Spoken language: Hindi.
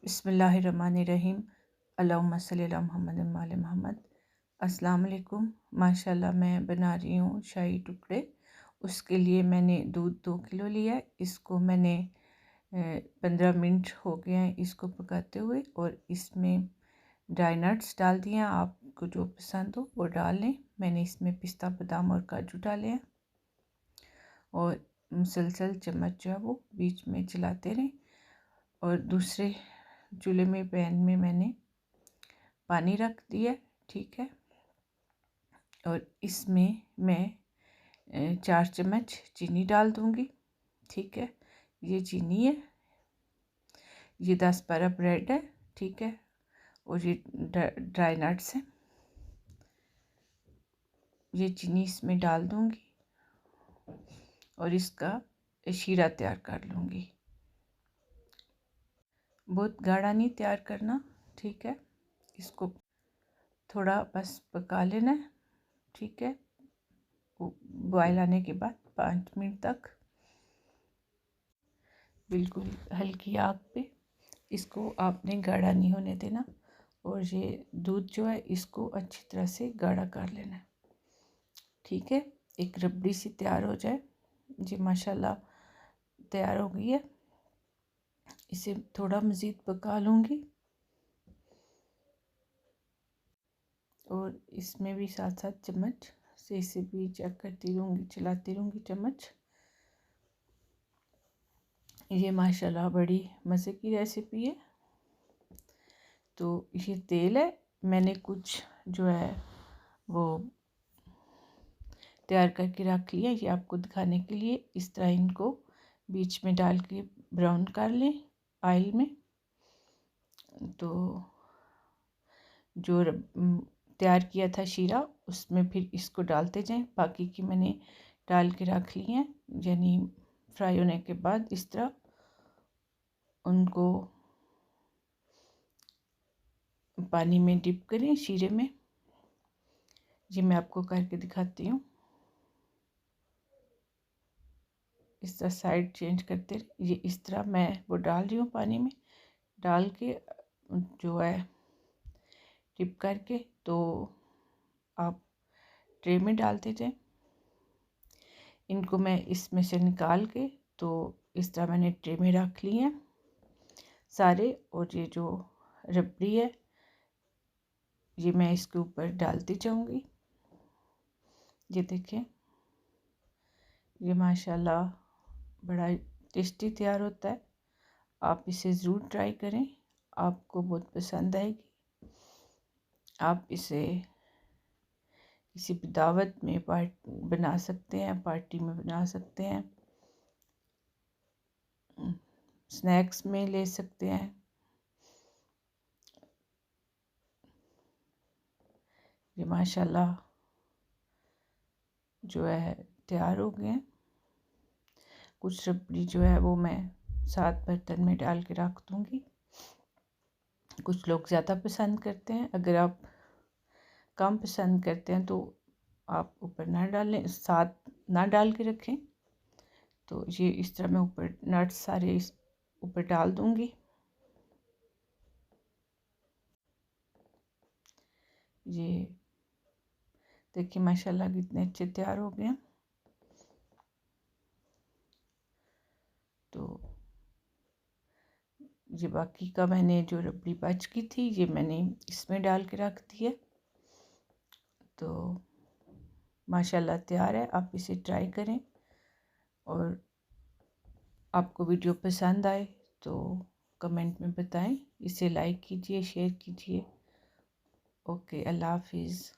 बिस्मिल्लाहिर्रहमानिर्रहीम। अल्लाहुम्मा सल्ली अला मुहम्मद व आले मोहम्मद। अस्सलाम वालेकुम। माशाल्लाह मैं बना रही हूँ शाही टुकड़े। उसके लिए मैंने दूध 2 किलो लिया है। इसको मैंने 15 मिनट हो गए हैं इसको पकाते हुए, और इसमें ड्राई नट्स डाल दिए हैं। आपको जो पसंद हो वो डाल लें। मैंने इसमें पिस्ता, बादाम और काजू डाले हैं, और मुसलसल चम्मच जो है वो बीच में चलाते रहें। और दूसरे चूल्हे में पैन में मैंने पानी रख दिया, ठीक है। और इसमें मैं 4 चम्मच चीनी डाल दूंगी, ठीक है। ये चीनी है, ये 10-12 ब्रेड है, ठीक है। और ये ड्राई नट्स हैं। ये चीनी इसमें डाल दूंगी और इसका शीरा तैयार कर लूँगी। बहुत गाढ़ा नहीं तैयार करना, ठीक है। इसको थोड़ा बस पका लेना है, ठीक है। बॉयल आने के बाद 5 मिनट तक बिल्कुल हल्की आग पे इसको आपने गाढ़ा नहीं होने देना। और ये दूध जो है इसको अच्छी तरह से गाढ़ा कर लेना है, ठीक है। एक रबड़ी सी तैयार हो जाए। जी माशाल्लाह तैयार हो गई है। इसे थोड़ा मज़ीद पका लूँगी, और इसमें भी 7-7 चम्मच से इसे भी चेक करती रहूँगी, चलाती रहूँगी चम्मच। ये माशाल्लाह बड़ी मज़े की रेसिपी है। तो ये तेल है, मैंने कुछ जो है वो तैयार करके रख लिया। ये आपको दिखाने के लिए इस तरह इनको बीच में डाल के ब्राउन कर लें ऑयल में। तो जो तैयार किया था शीरा उसमें फिर इसको डालते जाएं। बाकी की मैंने डाल के रख ली हैं, यानी फ्राई होने के बाद इस तरह उनको पानी में डिप करें शीरे में। ये मैं आपको करके दिखाती हूँ। इस तरह साइड चेंज करते रहे। ये इस तरह मैं वो डाल रही हूँ पानी में, डाल के जो है डिप करके तो आप ट्रे में डालते जाएं। इनको मैं इसमें से निकाल के तो इस तरह मैंने ट्रे में रख लिए हैं सारे। और ये जो रबड़ी है ये मैं इसके ऊपर डालती जाऊंगी। ये देखें, ये माशाल्लाह बड़ा टेस्टी तैयार होता है। आप इसे ज़रूर ट्राई करें, आपको बहुत पसंद आएगी। आप इसे किसी भी दावत में बना सकते हैं, पार्टी में बना सकते हैं, स्नैक्स में ले सकते हैं। ये माशाल्लाह जो है तैयार हो गए हैं। कुछ रबड़ी जो है वो मैं 7 बर्तन में डाल के रख दूँगी। कुछ लोग ज़्यादा पसंद करते हैं, अगर आप कम पसंद करते हैं तो आप ऊपर ना डालें, 7 ना डाल के रखें। तो ये इस तरह मैं ऊपर नट्स सारे इस ऊपर डाल दूँगी। ये देखिए माशाल्लाह कितने अच्छे तैयार हो गए हैं। तो ये बाकी का मैंने जो रबड़ी बच की थी ये मैंने इसमें डाल के रख दी है। तो माशाल्लाह तैयार है, आप इसे ट्राई करें। और आपको वीडियो पसंद आए तो कमेंट में बताएं। इसे लाइक कीजिए, शेयर कीजिए। ओके, अल्लाह हाफिज़।